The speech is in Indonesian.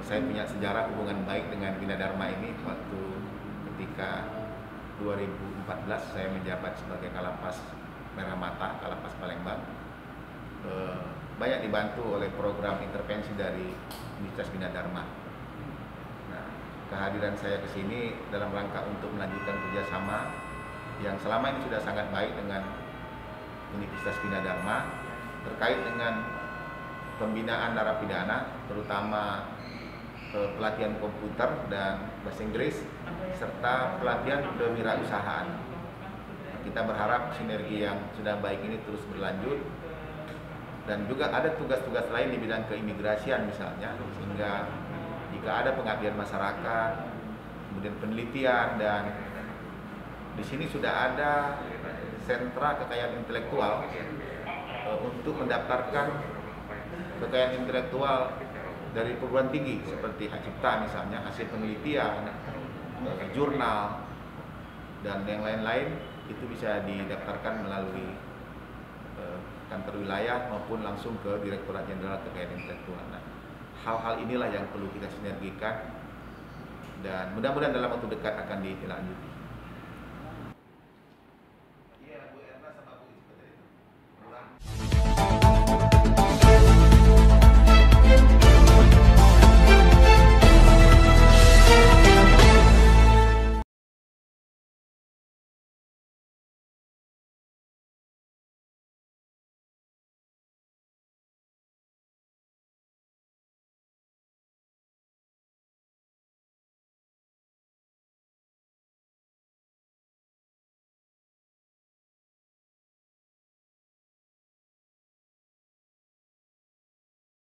saya punya sejarah hubungan baik dengan Bina Dharma ini waktu ketika 2014 saya menjabat sebagai Kalapas Merah Mata, Kalapas Palembang. Banyak dibantu oleh program intervensi dari Universitas Bina Dharma. Nah, kehadiran saya ke sini dalam rangka untuk melanjutkan kerjasama yang selama ini sudah sangat baik dengan Universitas Bina Dharma terkait dengan pembinaan narapidana, terutama pelatihan komputer dan bahasa Inggris serta pelatihan kewirausahaan. Kita berharap sinergi yang sudah baik ini terus berlanjut, dan juga ada tugas-tugas lain di bidang keimigrasian misalnya, sehingga jika ada pengabdian masyarakat, kemudian penelitian, dan di sini sudah ada sentra kekayaan intelektual untuk mendaftarkan kekayaan intelektual dari perguruan tinggi seperti hak cipta misalnya, hasil penelitian, jurnal, dan yang lain-lain itu bisa didaftarkan melalui kantor wilayah maupun langsung ke Direktorat Jenderal Kekayaan Intelektual. Nah, hal-hal inilah yang perlu kita sinergikan dan mudah-mudahan dalam waktu dekat akan ditindaklanjuti.